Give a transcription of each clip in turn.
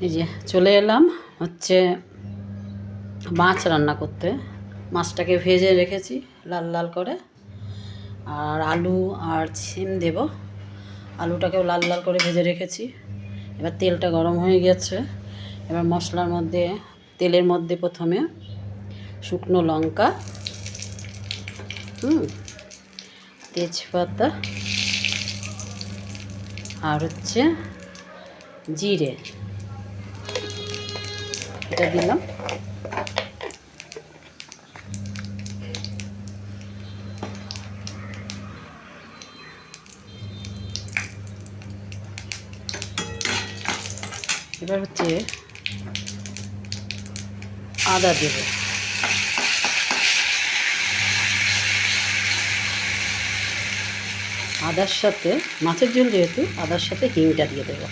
এই যে চলে এলাম হচ্ছে মাছ রান্না করতে। মাছটাকে ভেজে রেখেছি লাল লাল করে, আর আলু আর সিম দেব। আলুটাকেও লাল লাল করে ভেজে রেখেছি। এবার তেলটা গরম হয়ে গেছে। এবার মশলার মধ্যে, তেলের মধ্যে প্রথমে শুকনো লঙ্কা, তেজপাতা আর হচ্ছে জিরে, এটা দিলাম। এবার হচ্ছে আদা দেব। আদার সাথে, মাছের ঝোল যেহেতু, আদার সাথে হিংটা দিয়ে দেবো।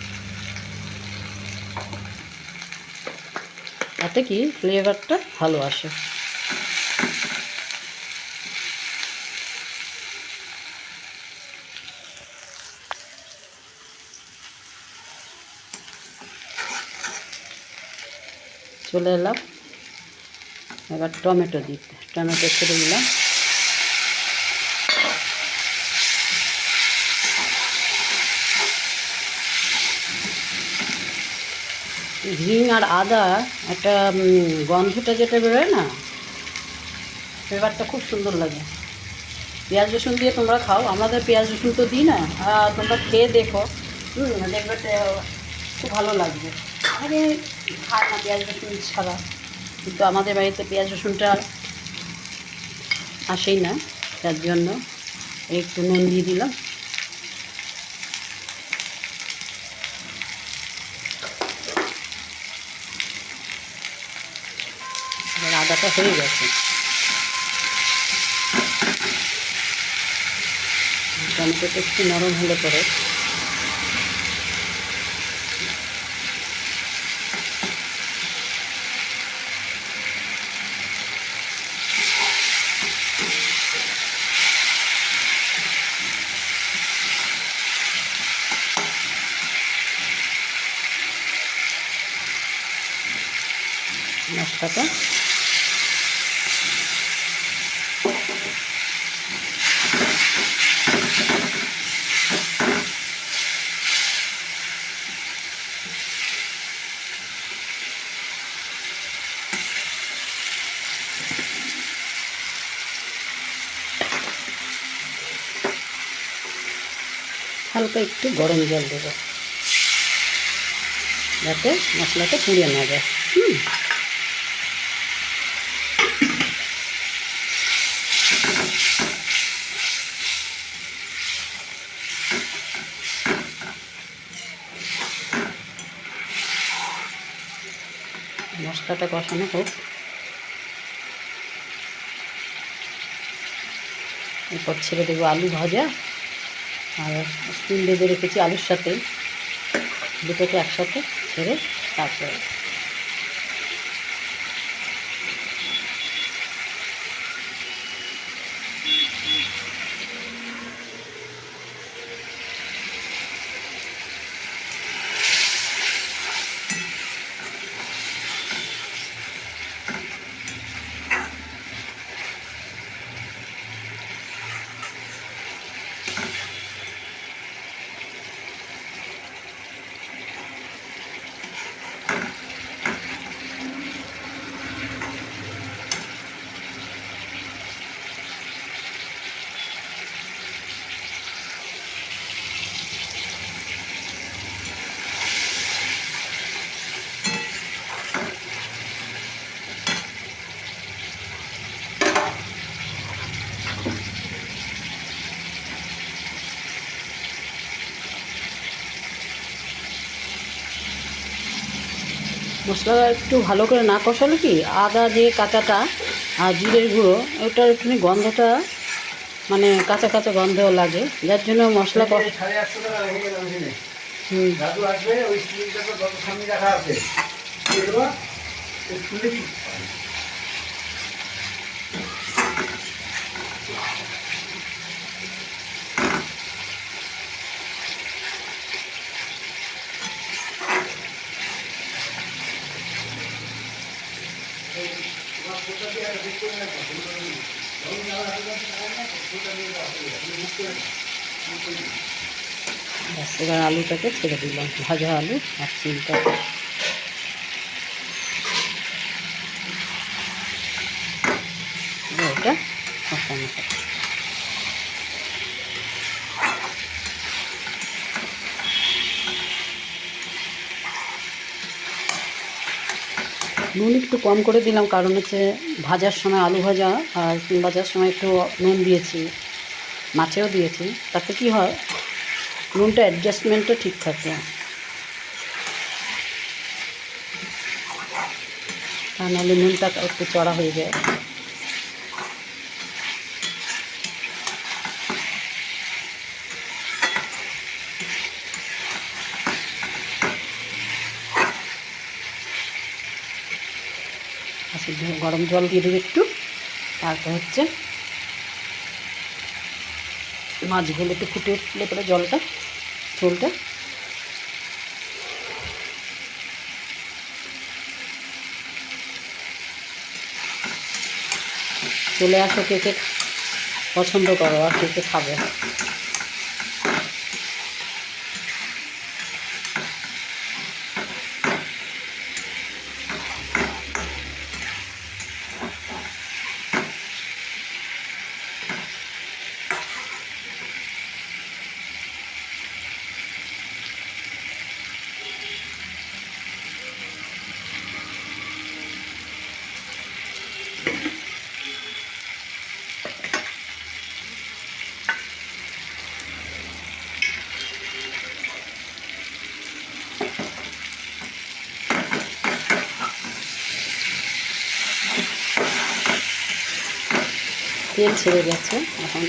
তাতে কি ফ্লেভারটা ভালো আসে। চলে এলাম এবার টমেটো দিতে। টমেটো ছেড়ে দিলাম। হিং আর আদা একটা গন্ধটা যেটা বেরোয় না, ফ্লেভারটা খুব সুন্দর লাগে। পেঁয়াজ রসুন দিয়ে তোমরা খাও, আমাদের পেঁয়াজ রসুন তো দিই না। তোমরা খেয়ে দেখো, দেখবে খুব ভালো লাগবে। আরে খায় না পেঁয়াজ রসুন ছাড়া, কিন্তু আমাদের বাড়িতে পেঁয়াজ রসুনটা আসেই না, তার জন্য একটু নুন দিয়ে দিলাম। এবার আদাটা হয়ে গেছে। টমেটোটা একটু নরম হলে পরে মশলাটা হালকা একটু গরম জল দেবো, যাতে মশলাটা পুড়ে না যায়। মশলাটা কষানো হোক। এরপর ছেড়ে দেবো আলু ভাজা, আর স্টিম বেঁধে রেখেছি আলুর সাথে, দুটোকে একসাথে ছেড়ে তারপরে মশলা একটু ভালো করে না কষালে কি আদা যে কাঁচাটা আর জিরের গুঁড়ো, ওটার একটুখানি গন্ধটা মানে কাঁচা কাঁচা গন্ধ লাগে, যার জন্য মশলা ব্যাস, এবার আলুটাকে ছেড়ে দিলাম, ভাজা আলু আর চিলটা। এটা কষানো হবে। নুন একটু কম করে দিলাম, কারণ হচ্ছে ভাজার সময় আলু ভাজা আর সিম ভাজার সময় একটু নুন দিয়েছি, মাছেও দিয়েছি, তাতে কি হয় নুনটা অ্যাডজাস্টমেন্টটা ঠিক থাকে, তা নাহলে নুনটা একটু চড়া হয়ে যায়। আচ্ছা, গরম জল দিয়ে দেবে একটু, তারপর হচ্ছে মাছগুলো একটু ফুটে উঠলে পরে জলটা ঝোলটা চলে আসো, কে কে পছন্দ করো আর কে কে খাবে। তেল ছেড়ে গেছে, এখন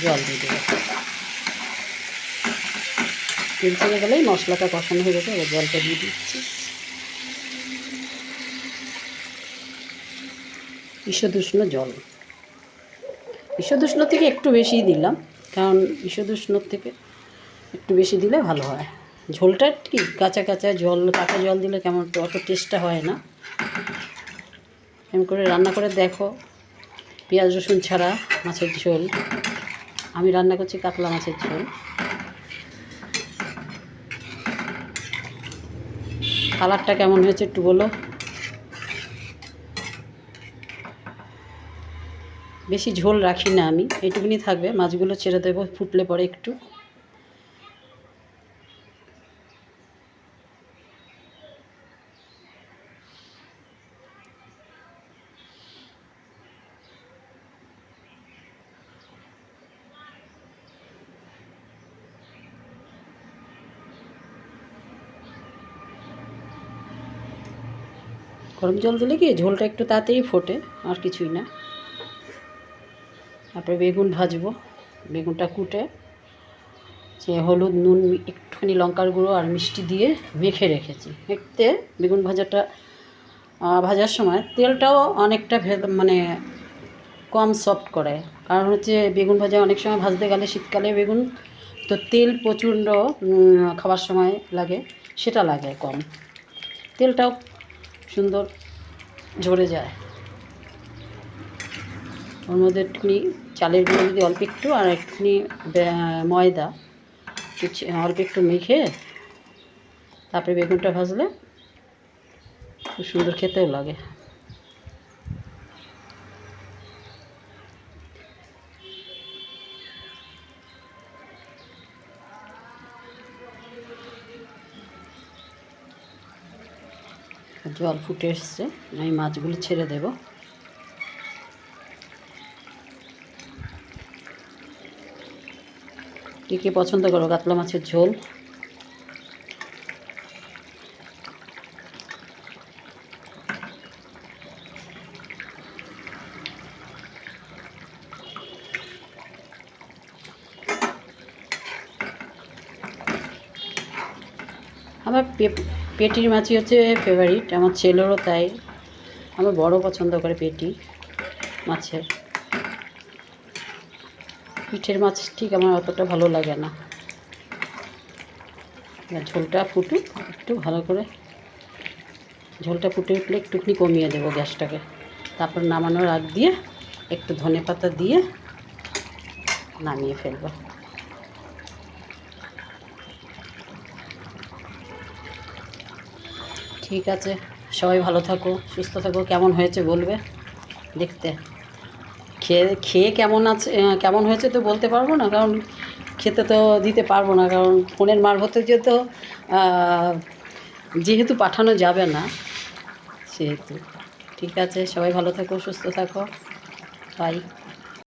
জল দিয়ে দেবো। তেল ছেড়ে গেলেই মশলাটা কষানো হয়ে গেছে, এবার জলটা দিয়ে দিচ্ছি। ঈষদুষ্ণ জল, ঈষদুষ্ণ থেকে একটু বেশিই দিলাম, কারণ ঈষদুষ্ণর থেকে একটু বেশি দিলে ভালো হয়। ঝোলটা কি কাঁচা কাঁচা জল, কাঁচা জল দিলে কেমন অত টেস্টটা হয় না। এমন করে রান্না করে দেখো, পেঁয়াজ রসুন ছাড়া মাছের ঝোল। আমি রান্না করছি কাতলা মাছের ঝোল। কালারটা কেমন হয়েছে একটু বলো। বেশি ঝোল রাখি না আমি, এইটুকুনি থাকবে। মাছগুলো ছেড়ে দেবো ফুটলে পরে একটু। গরম জল দিলে কি ঝোলটা একটু তাড়াতাড়ি ফোটে, আর কিছুই না। তারপরে বেগুন ভাজবো। বেগুনটা কুটে যে হলুদ নুন একটুখানি লঙ্কার গুঁড়ো আর মিষ্টি দিয়ে মেখে রেখেছি। এতে বেগুন ভাজাটা ভাজার সময় তেলটাও অনেকটা মানে কম সফট করে, কারণ হচ্ছে বেগুন ভাজা অনেক সময় ভাজতে গেলে শীতকালে বেগুন তো তেল প্রচণ্ড খাবার সময় লাগে, সেটা লাগে কম, তেলটাও সুন্দর ঝরে যায়। ওর মধ্যে একটুখানি চালের গুঁড়ো যদি অল্প একটু আর একটুখানি ময়দা অল্প একটু মেখে তারপরে বেগুনটা ভাজলে খুব সুন্দর খেতেও লাগে। জল ফুটে এসছে, আমি মাছগুলো ছেড়ে দেব। কে কে পছন্দ করো কাতলা মাছের ঝোল। আমার পেটির মাছই হচ্ছে ফেভারিট, আমার ছেলেরও তাই। আমার বড় পছন্দ করে পেটি মাছের। পিঠের মাছ ঠিক আমার অতটা ভালো লাগে না। ঝোলটা ফুটুক একটু ভালো করে, ঝোলটা ফুটে উঠলে একটুখানি কমিয়ে দেবো গ্যাসটাকে। তারপর নামানোর আগ দিয়ে একটু ধনেপাতা দিয়ে নামিয়ে ফেলবো। ঠিক আছে, সবাই ভালো থাকো, সুস্থ থাকো। কেমন হয়েছে বলবে দেখতে। খেয়ে খেয়ে কেমন আছে, কেমন হয়েছে তো বলতে পারবো না, কারণ খেতে তো দিতে পারবো না, কারণ ফোনের মারফতে যেহেতু পাঠানো যাবে না সেহেতু। ঠিক আছে, সবাই ভালো থাকো, সুস্থ থাকো, বাই।